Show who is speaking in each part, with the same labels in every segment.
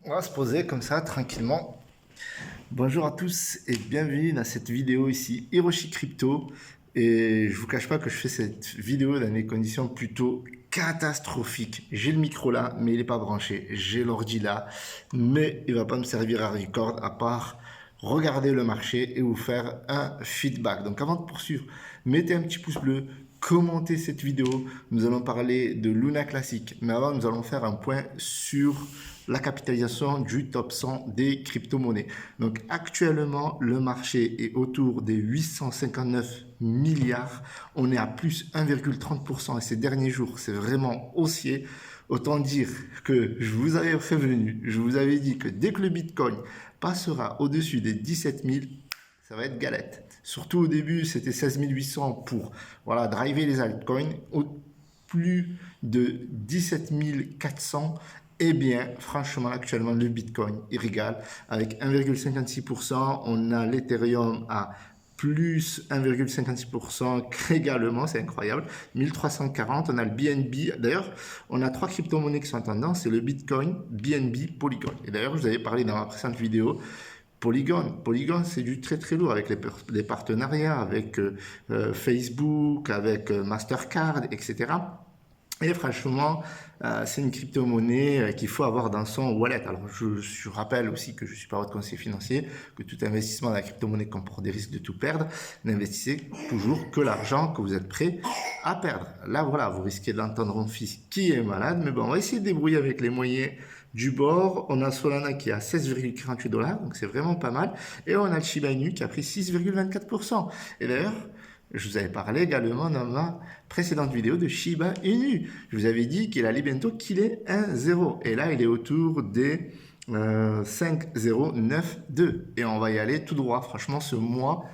Speaker 1: On va se poser comme ça tranquillement. Bonjour à tous et bienvenue dans cette vidéo ici, Hiroshi Crypto. Et je vous cache pas que je fais cette vidéo dans des conditions plutôt catastrophiques. J'ai le micro là, mais il n'est pas branché. J'ai l'ordi là, mais il va pas me servir à record à part regarder le marché et vous faire un feedback. Donc avant de poursuivre, mettez un petit pouce bleu, commentez cette vidéo. Nous allons parler de Luna Classic, mais avant nous allons faire un point sur la capitalisation du top 100 des crypto-monnaies. Donc actuellement, le marché est autour des 859 milliards. On est à plus 1,30% et ces derniers jours, c'est vraiment haussier. Autant dire que je vous avais prévenu, je vous avais dit que dès que le Bitcoin passera au-dessus des 17 000, ça va être galette. Surtout au début, c'était 16 800 pour voilà, driver les altcoins. Au plus de 17 400, eh bien, franchement, actuellement, le Bitcoin, il régale. Avec 1,56%, on a l'Ethereum à plus 1,56% également, c'est incroyable. 1340, on a le BNB. D'ailleurs, on a trois crypto-monnaies qui sont en tendance, c'est le Bitcoin, BNB, Polygon. Et d'ailleurs, je vous avais parlé dans ma précédente vidéo, Polygon, c'est du très très lourd avec les partenariats avec Facebook, avec Mastercard, etc. Et franchement, c'est une crypto-monnaie qu'il faut avoir dans son wallet. Alors, je rappelle aussi que je ne suis pas votre conseiller financier, que tout investissement dans la crypto-monnaie comporte des risques de tout perdre. N'investissez toujours que l'argent que vous êtes prêt à perdre. Là, voilà, vous risquez d'entendre mon fils qui est malade, mais bon, on va essayer de débrouiller avec les moyens du bord. On a Solana qui est à 16,48 $, donc c'est vraiment pas mal. Et on a le Shiba Inu qui a pris 6,24%. Et d'ailleurs, je vous avais parlé également dans ma précédente vidéo de Shiba Inu. Je vous avais dit qu'il allait bientôt killer 1,0. Et là, il est autour des 5,092. Et on va y aller tout droit. Franchement, ce mois,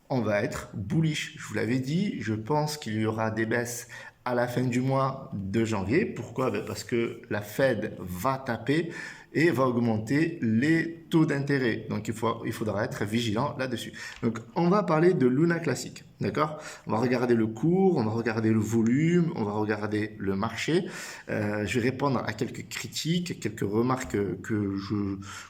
Speaker 1: on va être bullish. Je vous l'avais dit, je pense qu'il y aura des baisses à la fin du mois de janvier. Pourquoi? Parce que la Fed va taper et va augmenter les taux d'intérêt. Donc, il faudra être vigilant là-dessus. Donc, on va parler de Luna Classic, d'accord? On va regarder le cours, on va regarder le volume, on va regarder le marché. Je vais répondre à quelques critiques, quelques remarques que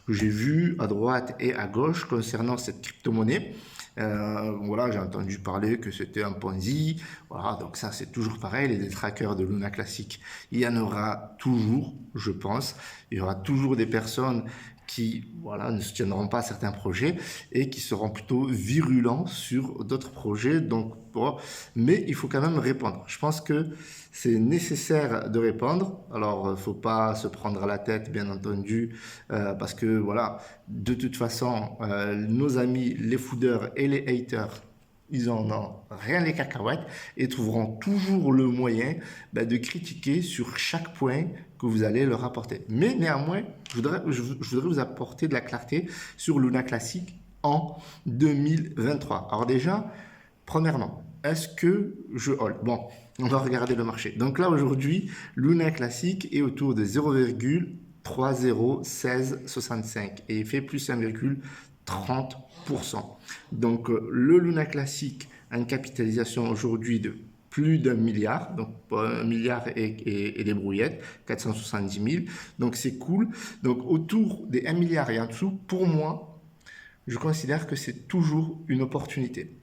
Speaker 1: j'ai vues à droite et à gauche concernant cette crypto-monnaie. Voilà, j'ai entendu parler que c'était un Ponzi. Voilà, donc ça c'est toujours pareil. Les détraqueurs de Luna Classic, il y en aura toujours, je pense. Il y aura toujours des personnes qui voilà, ne soutiendront pas certains projets et qui seront plutôt virulents sur d'autres projets. Donc, bon, mais il faut quand même répondre. Je pense que c'est nécessaire de répondre. Alors, il ne faut pas se prendre la tête, bien entendu, parce que voilà, de toute façon, nos amis, les fooders et les haters, ils en ont rien les cacahuètes et trouveront toujours le moyen de critiquer sur chaque point que vous allez leur apporter. Mais néanmoins, je voudrais vous apporter de la clarté sur Luna Classic en 2023. Alors déjà, premièrement, est-ce que je hold? Bon, on va regarder le marché. Donc là, aujourd'hui, Luna Classic est autour de 0,301665 et il fait plus 1,30%. Donc le Luna Classic a une capitalisation aujourd'hui de plus d'1 milliard, donc 1 milliard et des brouillettes, 470 000, donc c'est cool. Donc autour des 1 milliard et en dessous, pour moi, je considère que c'est toujours une opportunité.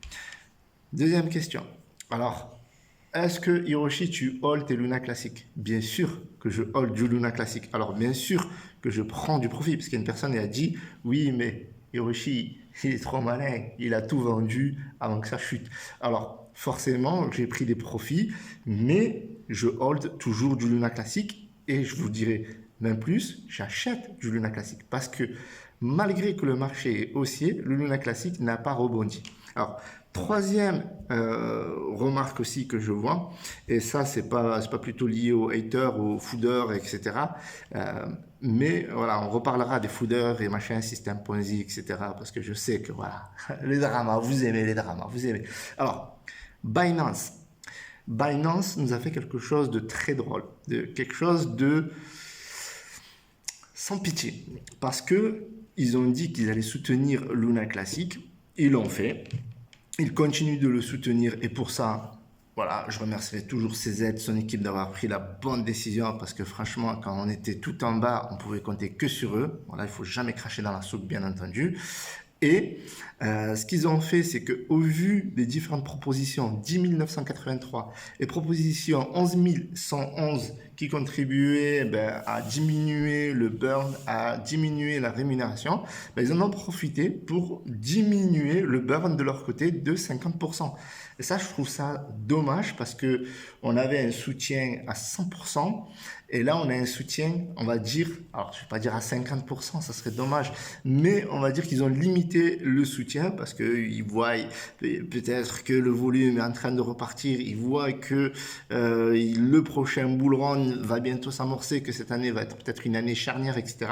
Speaker 1: Deuxième question. Alors, est-ce que Hiroshi, tu hold tes Luna Classic? Bien sûr que je hold du Luna Classic. Alors, bien sûr que je prends du profit, parce qu'une personne a dit, oui, mais Hiroshi, il est trop malin, il a tout vendu avant que ça chute. Alors, forcément, j'ai pris des profits, mais je hold toujours du Luna Classic et je vous dirai même plus, j'achète du Luna Classic parce que malgré que le marché est haussier, le Luna Classic n'a pas rebondi. Alors, troisième remarque aussi que je vois, et ça c'est pas plutôt lié aux haters, aux fooders, etc. Mais voilà, on reparlera des fooders et machin, système Ponzi, etc. Parce que je sais que voilà, les dramas, vous aimez les dramas, vous aimez. Alors, Binance. Binance nous a fait quelque chose de très drôle, quelque chose de sans pitié, parce que ils ont dit qu'ils allaient soutenir Luna Classic, ils l'ont fait. Ils continuent de le soutenir et pour ça, voilà, je remercierai toujours CZ, son équipe d'avoir pris la bonne décision parce que franchement, quand on était tout en bas, on pouvait compter que sur eux. Voilà, il faut jamais cracher dans la soupe, bien entendu. Et ce qu'ils ont fait, c'est qu'au vu des différentes propositions, 10 983 et propositions 11 111 qui contribuaient à diminuer le burn, à diminuer la rémunération, ils en ont profité pour diminuer le burn de leur côté de 50%. Et ça, je trouve ça dommage parce que on avait un soutien à 100%. Et là, on a un soutien, on va dire, alors je ne vais pas dire à 50%, ça serait dommage, mais on va dire qu'ils ont limité le soutien parce qu'ils voient peut-être que le volume est en train de repartir, ils voient que le prochain bull run va bientôt s'amorcer, que cette année va être peut-être une année charnière, etc.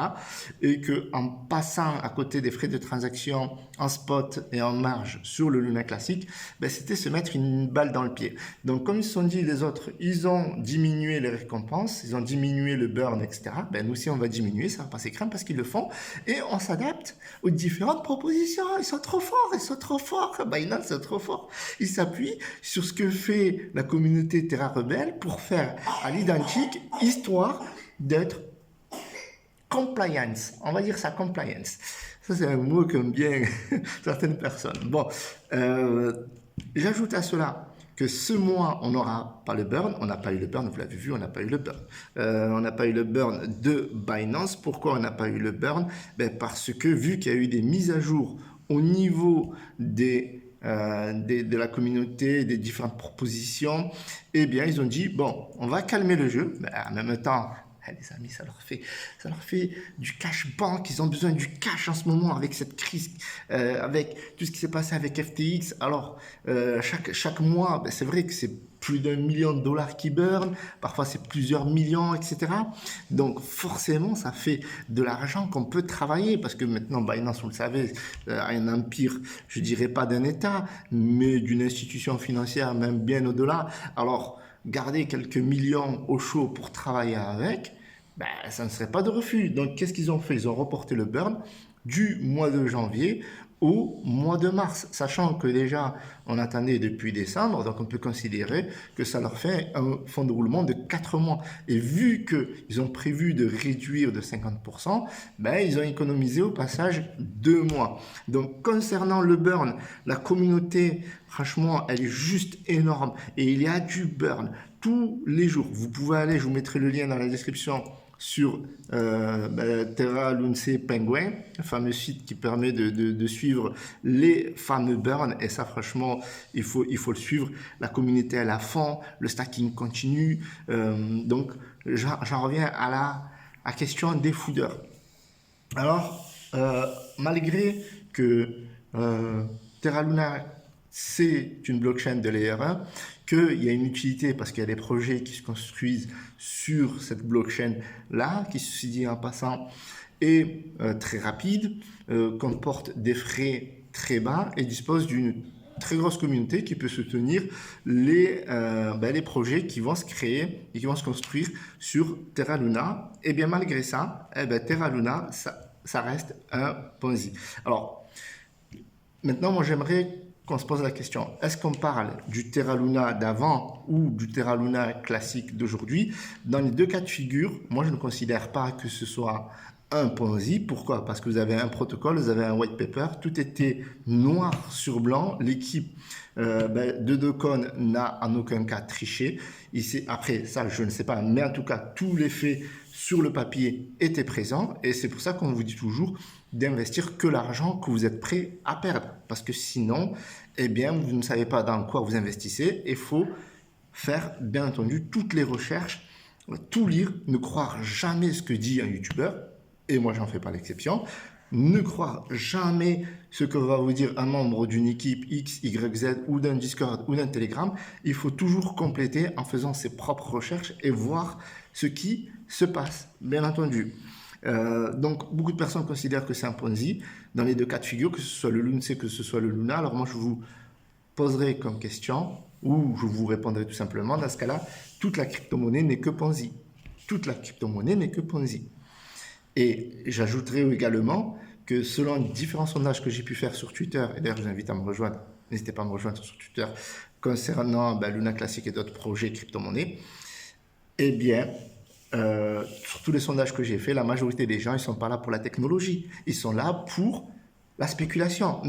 Speaker 1: Et qu'en passant à côté des frais de transaction en spot et en marge sur le Luna classique, c'était se mettre une balle dans le pied. Donc comme ils se sont dit les autres, ils ont diminué les récompenses, ils ont diminué le burn, etc. Nous aussi, on va diminuer, ça va passer crème parce qu'ils le font. Et on s'adapte aux différentes propositions. Ils sont trop forts, ils sont trop forts. Binance, c'est trop fort. Ils s'appuient sur ce que fait la communauté Terra Rebelle pour faire à l'identique, histoire d'être compliance. On va dire ça, compliance. Ça, c'est un mot qu'aiment bien certaines personnes. Bon, j'ajoute à cela que ce mois, on n'aura pas le burn. On n'a pas eu le burn, vous l'avez vu, on n'a pas eu le burn. On n'a pas eu le burn de Binance. Pourquoi on n'a pas eu le burn? Parce que vu qu'il y a eu des mises à jour au niveau de la communauté, des différentes propositions, eh bien, ils ont dit, bon, on va calmer le jeu. En même temps, les amis, ça leur fait du cash bank. Ils ont besoin du cash en ce moment avec cette crise, avec tout ce qui s'est passé avec FTX. Alors, chaque mois, c'est vrai que c'est plus d'1 million de dollars qui burn. Parfois, c'est plusieurs millions, etc. Donc, forcément, ça fait de l'argent qu'on peut travailler parce que maintenant, Binance, vous le savez, un empire, je dirais pas d'un État, mais d'une institution financière, même bien au-delà. Alors, garder quelques millions au chaud pour travailler avec, ça ne serait pas de refus. Donc, qu'est-ce qu'ils ont fait? Ils ont reporté le burn du mois de janvier au mois de mars, sachant que déjà, on attendait depuis décembre, donc on peut considérer que ça leur fait un fonds de roulement de 4 mois. Et vu qu'ils ont prévu de réduire de 50%, ils ont économisé au passage 2 mois. Donc, concernant le burn, la communauté, franchement, elle est juste énorme. Et il y a du burn tous les jours. Vous pouvez aller, je vous mettrai le lien dans la description, sur Terra Lunce Penguin, un fameux site qui permet de suivre les fameux burns. Et ça, franchement, il faut le suivre. La communauté est à la fond, le stacking continue. Donc, j'en reviens à la question des fooders. Alors, malgré que Terra Luna, c'est une blockchain de layer 1, qu'il y a une utilité parce qu'il y a des projets qui se construisent sur cette blockchain-là, qui, ceci dit en passant, est très rapide, comporte des frais très bas et dispose d'une très grosse communauté qui peut soutenir les projets qui vont se créer et qui vont se construire sur Terra Luna. Et bien malgré ça, Terra Luna, ça reste un Ponzi. Alors, maintenant, moi j'aimerais qu'on se pose la question, est-ce qu'on parle du Terra Luna d'avant ou du Terra Luna classique d'aujourd'hui? Dans les deux cas de figure, moi je ne considère pas que ce soit un Ponzi. Pourquoi? Parce que vous avez un protocole, vous avez un white paper, tout était noir sur blanc. L'équipe de Docon n'a en aucun cas triché. Après, ça je ne sais pas, mais en tout cas, tous les faits sur le papier étaient présents et c'est pour ça qu'on vous dit toujours d'investir que l'argent que vous êtes prêt à perdre. Parce que sinon, eh bien, vous ne savez pas dans quoi vous investissez. Il faut faire, bien entendu, toutes les recherches, tout lire, ne croire jamais ce que dit un YouTuber. Et moi, j'en fais pas l'exception. Ne croire jamais ce que va vous dire un membre d'une équipe X, Y, Z ou d'un Discord ou d'un Telegram. Il faut toujours compléter en faisant ses propres recherches et voir ce qui se passe, bien entendu. Donc, beaucoup de personnes considèrent que c'est un Ponzi dans les deux cas de figure, que ce soit le Lunce, que ce soit le Luna. Alors, moi, je vous poserai comme question, ou je vous répondrai tout simplement, dans ce cas-là, toute la crypto-monnaie n'est que Ponzi. Toute la crypto-monnaie n'est que Ponzi. Et j'ajouterai également que selon différents sondages que j'ai pu faire sur Twitter, et d'ailleurs, je vous invite à me rejoindre, n'hésitez pas à me rejoindre sur Twitter, concernant Luna Classic et d'autres projets crypto-monnaies, eh bien, sur tous les sondages que j'ai faits, la majorité des gens, ils ne sont pas là pour la technologie. Ils sont là pour la spéculation.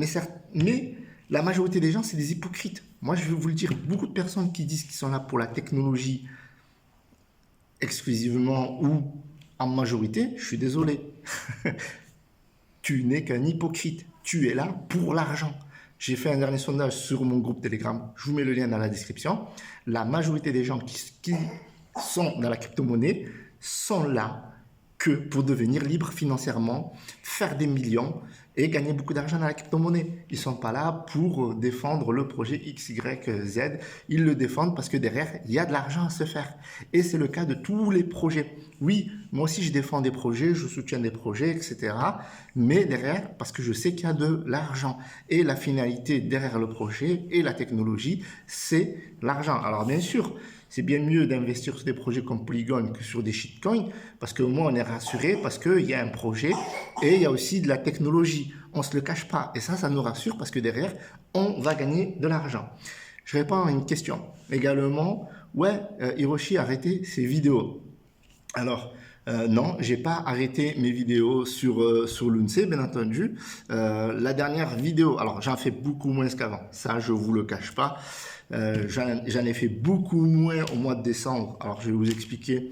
Speaker 1: Mais la majorité des gens, c'est des hypocrites. Moi, je vais vous le dire, beaucoup de personnes qui disent qu'ils sont là pour la technologie exclusivement ou en majorité, je suis désolé. Tu n'es qu'un hypocrite. Tu es là pour l'argent. J'ai fait un dernier sondage sur mon groupe Telegram. Je vous mets le lien dans la description. La majorité des gens qui sont dans la crypto-monnaie sont là que pour devenir libres financièrement, faire des millions et gagner beaucoup d'argent dans la crypto-monnaie. Ils ne sont pas là pour défendre le projet X, Y, Z. Ils le défendent parce que derrière, il y a de l'argent à se faire. Et c'est le cas de tous les projets. Oui, moi aussi, je défends des projets, je soutiens des projets, etc. Mais derrière, parce que je sais qu'il y a de l'argent. Et la finalité derrière le projet et la technologie, c'est l'argent. Alors bien sûr, c'est bien mieux d'investir sur des projets comme Polygon que sur des shitcoins, parce que moins on est rassuré, parce qu'il y a un projet et il y a aussi de la technologie. On ne se le cache pas. Et ça nous rassure parce que derrière, on va gagner de l'argent. Je réponds à une question. Également, ouais, Hiroshi a arrêté ses vidéos. Alors, non, j'ai pas arrêté mes vidéos sur l'UNC, bien entendu. La dernière vidéo, alors j'en fais beaucoup moins qu'avant, ça je vous le cache pas. J'en ai fait beaucoup moins au mois de décembre. Alors je vais vous expliquer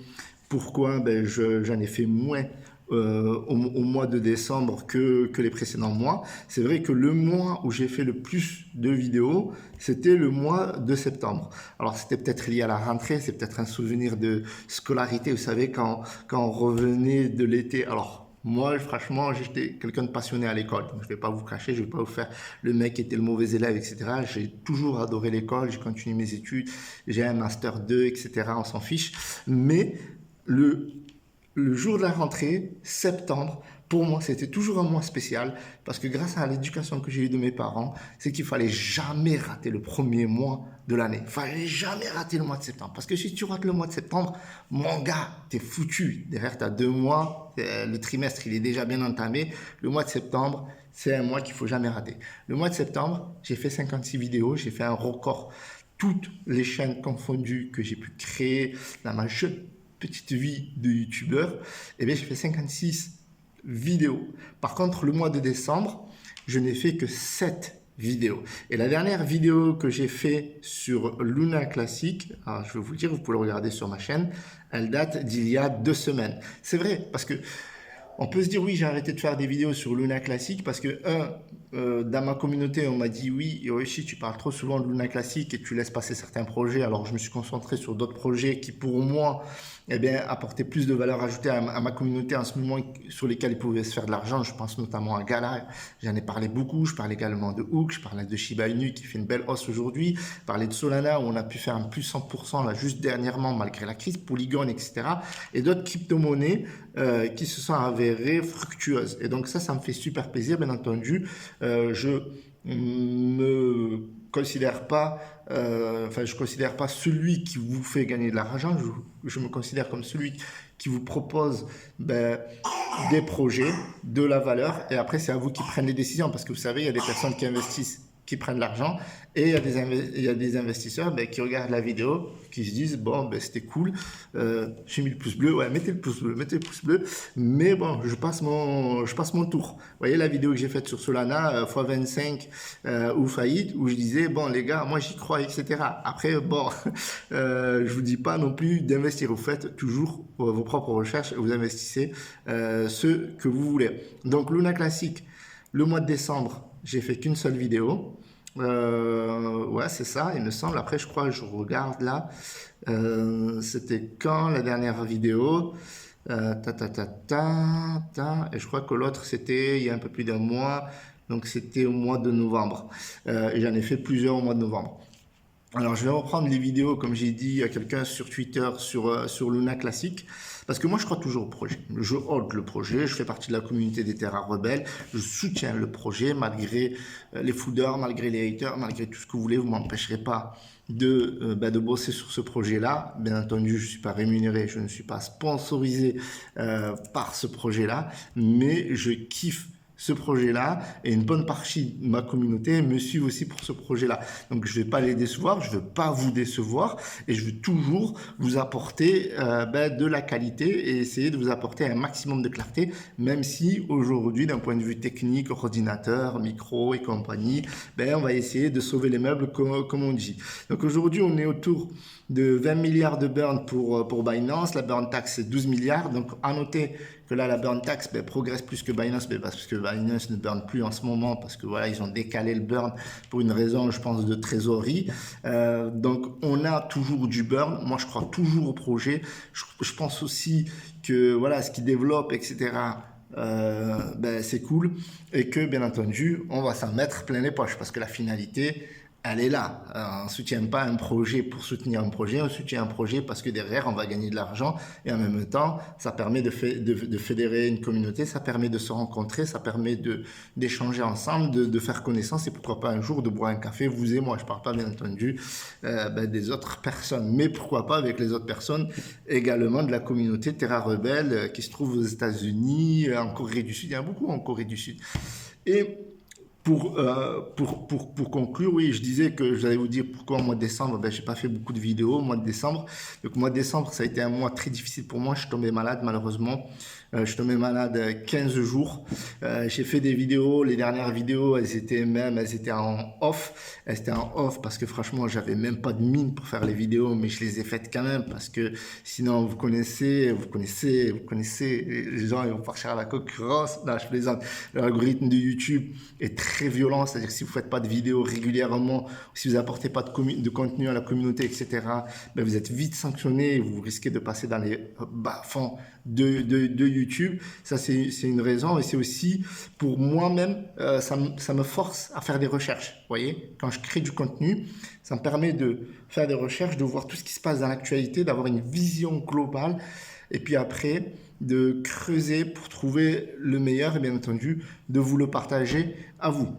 Speaker 1: pourquoi j'en ai fait moins au mois de décembre que les précédents mois. C'est vrai que le mois où j'ai fait le plus de vidéos, c'était le mois de septembre. Alors c'était peut-être lié à la rentrée, c'est peut-être un souvenir de scolarité, vous savez, quand on revenait de l'été. Alors moi, franchement, j'étais quelqu'un de passionné à l'école. Donc, je ne vais pas vous cacher, je ne vais pas vous faire le mec qui était le mauvais élève, etc. J'ai toujours adoré l'école, j'ai continué mes études, j'ai un master 2, etc. On s'en fiche. Mais le jour de la rentrée, septembre, pour moi, c'était toujours un mois spécial parce que grâce à l'éducation que j'ai eue de mes parents, c'est qu'il fallait jamais rater le premier mois de l'année. Il fallait jamais rater le mois de septembre. Parce que si tu rates le mois de septembre, mon gars, t'es foutu. Derrière, t'as 2 mois, le trimestre, il est déjà bien entamé. Le mois de septembre, c'est un mois qu'il faut jamais rater. Le mois de septembre, j'ai fait 56 vidéos, j'ai fait un record. Toutes les chaînes confondues que j'ai pu créer dans ma jeune petite vie de youtubeur, eh bien, j'ai fait 56 vidéos. Par contre, le mois de décembre, je n'ai fait que 7 vidéos. Et la dernière vidéo que j'ai fait sur Luna Classic, alors je vais vous le dire, vous pouvez le regarder sur ma chaîne, elle date d'il y a 2 semaines. C'est vrai, parce que on peut se dire oui, j'ai arrêté de faire des vidéos sur Luna Classic parce que dans ma communauté, on m'a dit oui, Hiroshi, tu parles trop souvent de Luna Classic et tu laisses passer certains projets. Alors je me suis concentré sur d'autres projets qui pour moi apportaient plus de valeur ajoutée à ma communauté en ce moment, sur lesquels ils pouvaient se faire de l'argent. Je pense notamment à Gala, j'en ai parlé beaucoup. Je parlais également de Hook, je parlais de Shiba Inu qui fait une belle hausse aujourd'hui. Je parlais de Solana où on a pu faire un plus 100% là juste dernièrement malgré la crise, Polygon, etc. Et d'autres crypto-monnaies qui se sont avérées fructueuses. Et donc ça me fait super plaisir, bien entendu. Je me considère pas, je considère pas celui qui vous fait gagner de l'argent. Je me considère comme celui qui vous propose des projets, de la valeur, et après c'est à vous qui prenez les décisions, parce que vous savez, il y a des personnes qui investissent, qui prennent de l'argent, et il y a des investisseurs qui regardent la vidéo, qui se disent bon c'était cool, j'ai mis le pouce bleu, ouais mettez le pouce bleu, mais bon je passe mon tour. Vous voyez la vidéo que j'ai faite sur Solana x25 ou faillite, où je disais bon les gars, moi j'y crois, etc. Après bon, je vous dis pas non plus d'investir, vous faites toujours vos propres recherches, vous investissez ce que vous voulez. Donc Luna Classic, le mois de décembre, j'ai fait qu'une seule vidéo. Ouais, c'est ça, il me semble. Après, je crois, je regarde là. C'était quand la dernière vidéo? Et je crois que l'autre, c'était il y a un peu plus d'un mois. Donc, c'était au mois de novembre. Et j'en ai fait plusieurs au mois de novembre. Alors, je vais reprendre les vidéos, comme j'ai dit à quelqu'un sur Twitter, sur Luna Classic, parce que moi, je crois toujours au projet. Je hold le projet, je fais partie de la communauté des Terra Rebelles, je soutiens le projet, malgré les foudeurs, malgré les haters, malgré tout ce que vous voulez, vous ne m'empêcherez pas de bosser sur ce projet-là. Bien entendu, je ne suis pas rémunéré, je ne suis pas sponsorisé par ce projet-là, mais je kiffe ce projet-là et une bonne partie de ma communauté me suivent aussi pour ce projet-là. Donc, je ne vais pas les décevoir, je ne veux pas vous décevoir et je veux toujours vous apporter de la qualité et essayer de vous apporter un maximum de clarté, même si aujourd'hui, d'un point de vue technique, ordinateur, micro et compagnie, on va essayer de sauver les meubles comme on dit. Donc, aujourd'hui, on est autour de 20 milliards de burn pour Binance. La burn tax, c'est 12 milliards. Donc, à noter que là, la burn tax progresse plus que Binance, parce que Binance ne burn plus en ce moment, parce que voilà, ils ont décalé le burn pour une raison, je pense, de trésorerie. Donc, on a toujours du burn. Moi, je crois toujours au projet. Je pense aussi que voilà, ce qu'ils développent, etc., c'est cool. Et que, bien entendu, on va s'en mettre plein les poches, parce que la finalité, elle est là. On ne soutient pas un projet pour soutenir un projet, on soutient un projet parce que derrière, on va gagner de l'argent et en même temps, ça permet de fédérer une communauté, ça permet de se rencontrer, ça permet d'échanger ensemble, de faire connaissance et pourquoi pas un jour de boire un café, vous et moi. Je ne parle pas bien entendu des autres personnes, mais pourquoi pas avec les autres personnes également de la communauté Terra Rebelle qui se trouve aux États-Unis, en Corée du Sud. Il y en a beaucoup en Corée du Sud. Et pour conclure, oui, je disais que j'allais vous dire pourquoi au mois de décembre, j'ai pas fait beaucoup de vidéos au mois de décembre. Donc, au mois de décembre, ça a été un mois très difficile pour moi. Je suis tombé malade, malheureusement. Je suis tombé malade 15 jours. J'ai fait des vidéos. Les dernières vidéos, elles étaient en off. Elles étaient en off parce que franchement, j'avais même pas de mine pour faire les vidéos, mais je les ai faites quand même parce que sinon, vous connaissez, les gens, ils vont partir à la concurrence. Non, je plaisante. L'algorithme de YouTube est très violent, c'est-à-dire que si vous ne faites pas de vidéos régulièrement, si vous n'apportez pas de contenu à la communauté, etc., vous êtes vite sanctionné et vous risquez de passer dans les bas-fonds de YouTube. Ça, c'est une raison et c'est aussi pour moi-même, ça me force à faire des recherches. Vous voyez, quand je crée du contenu, ça me permet de faire des recherches, de voir tout ce qui se passe dans l'actualité, d'avoir une vision globale et puis après, de creuser pour trouver le meilleur et bien entendu, de vous le partager à vous.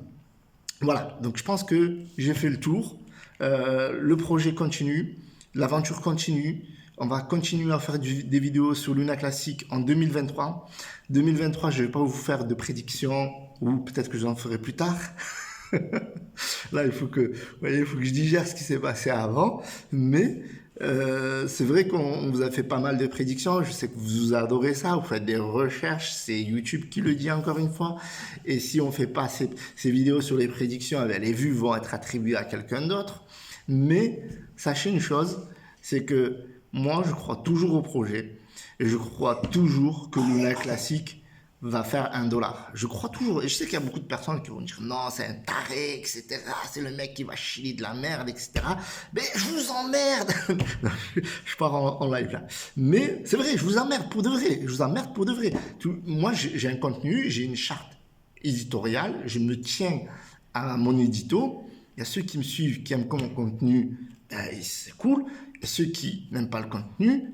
Speaker 1: Voilà, donc je pense que j'ai fait le tour. Le projet continue, l'aventure continue. On va continuer à faire des vidéos sur Luna Classic en 2023. 2023, je ne vais pas vous faire de prédictions ou peut-être que j'en ferai plus tard. Là, il faut que je digère ce qui s'est passé avant. Mais c'est vrai qu'on vous a fait pas mal de prédictions. Je sais que vous adorez ça. Vous faites des recherches. C'est YouTube qui le dit encore une fois. Et si on fait pas ces vidéos sur les prédictions, les vues vont être attribuées à quelqu'un d'autre. Mais sachez une chose, c'est que moi, je crois toujours au projet. Et je crois toujours que Luna Classic va faire $1. Je crois toujours. Et je sais qu'il y a beaucoup de personnes qui vont dire non, c'est un taré, etc. C'est le mec qui va chier de la merde, etc. Mais je vous emmerde. Je pars en live là. Mais c'est vrai, je vous emmerde pour de vrai. Je vous emmerde pour de vrai. Moi, j'ai un contenu, j'ai une charte éditoriale. Je me tiens à mon édito. Il y a ceux qui me suivent, qui aiment mon contenu, c'est cool. Et ceux qui n'aiment pas le contenu,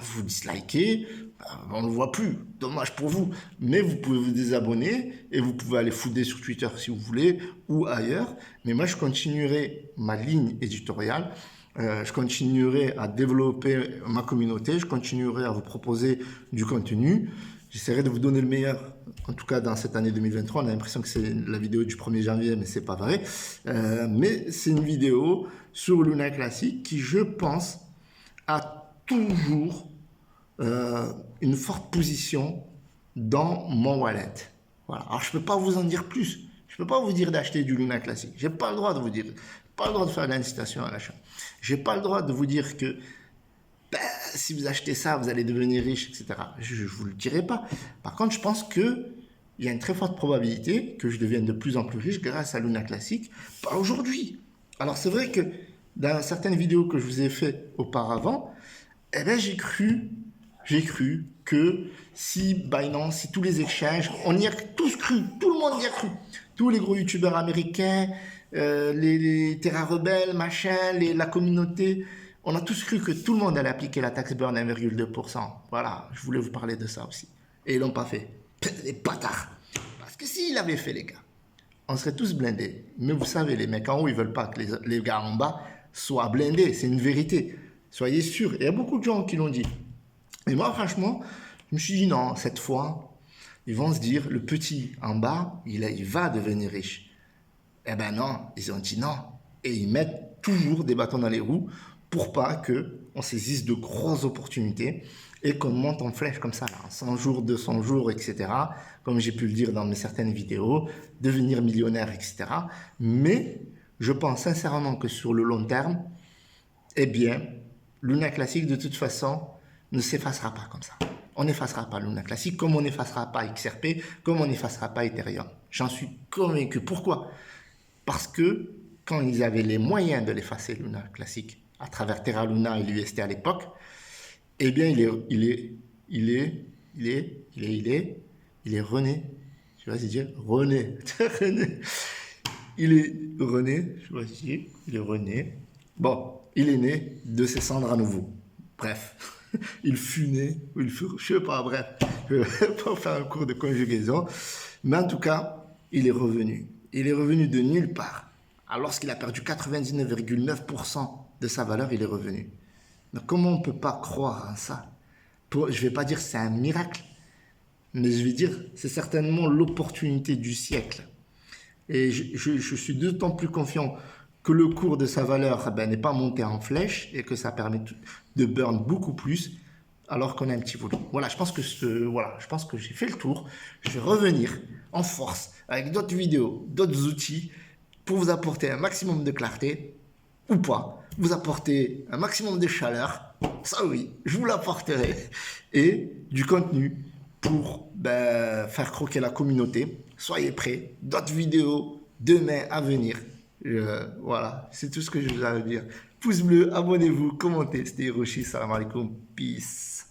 Speaker 1: vous dislikez, on ne le voit plus, dommage pour vous. Mais vous pouvez vous désabonner et vous pouvez aller fouder sur Twitter si vous voulez ou ailleurs. Mais moi, je continuerai ma ligne éditoriale. Je continuerai à développer ma communauté. Je continuerai à vous proposer du contenu. J'essaierai de vous donner le meilleur, en tout cas dans cette année 2023. On a l'impression que c'est la vidéo du 1er janvier, mais c'est pas vrai. Mais c'est une vidéo sur Luna Classic qui, je pense, a toujours une forte position dans mon wallet. Voilà. Alors, je ne peux pas vous en dire plus. Je ne peux pas vous dire d'acheter du Luna Classic. Je n'ai pas le droit de vous dire. Pas le droit de faire de l'incitation à l'achat. Je n'ai pas le droit de vous dire que si vous achetez ça, vous allez devenir riche, etc. Je ne vous le dirai pas. Par contre, je pense qu'il y a une très forte probabilité que je devienne de plus en plus riche grâce à Luna Classic. Pas aujourd'hui. Alors, c'est vrai que dans certaines vidéos que je vous ai faites auparavant, j'ai cru que si Binance, si tous les exchanges, on y a tous cru, tout le monde y a cru. Tous les gros youtubeurs américains, les Terra Rebelles, machin, la communauté, on a tous cru que tout le monde allait appliquer la taxe burn 1,2%. Voilà, je voulais vous parler de ça aussi. Et ils l'ont pas fait. Les bâtards. Parce que s'ils l'avaient fait, les gars, on serait tous blindés. Mais vous savez, les mecs en haut, ils veulent pas que les gars en bas soient blindés. C'est une vérité. Soyez sûrs. Et il y a beaucoup de gens qui l'ont dit. Et moi, franchement, je me suis dit non, cette fois, Ils vont se dire, le petit en bas, il va devenir riche. Eh ben non, ils ont dit non. Et ils mettent toujours des bâtons dans les roues pour pas que on saisisse de grosses opportunités et qu'on monte en flèche comme ça, là, 100 jours, 200 jours, etc. Comme j'ai pu le dire dans mes certaines vidéos, devenir millionnaire, etc. Mais je pense sincèrement que sur le long terme, eh bien, Luna Classic, de toute façon, ne s'effacera pas comme ça. On n'effacera pas Luna Classic, comme on n'effacera pas XRP, comme on n'effacera pas Ethereum. J'en suis convaincu. Pourquoi? Parce que quand ils avaient les moyens de l'effacer, Luna Classic, à travers Terra Luna et l'UST à l'époque, eh bien, il est René. Je sais pas si dire René. René. Il est René. Je sais pas si dire. Il est René. Bon, il est né de ses cendres à nouveau. Bref. Il fut né, ou il fut, je sais pas, bref. Je vais pas faire un cours de conjugaison. Mais en tout cas, il est revenu. Il est revenu de nulle part. Alors, lorsqu'il a perdu 99,9% de sa valeur, il est revenu. Donc, comment on ne peut pas croire à ça? Je ne vais pas dire que c'est un miracle, mais je vais dire c'est certainement l'opportunité du siècle. Et je suis d'autant plus confiant que le cours de sa valeur n'est pas monté en flèche et que ça permet de burn beaucoup plus alors qu'on a un petit volume. Voilà, je pense que j'ai fait le tour. Je vais revenir en force avec d'autres vidéos, d'autres outils pour vous apporter un maximum de clarté ou pas, vous apporter un maximum de chaleur, ça oui, je vous l'apporterai, et du contenu pour faire croquer la communauté. Soyez prêts, d'autres vidéos demain à venir. Voilà, c'est tout ce que je vous ai à dire. Pouce bleu, abonnez-vous, commentez. C'était Hiroshi, salam alaikum, peace.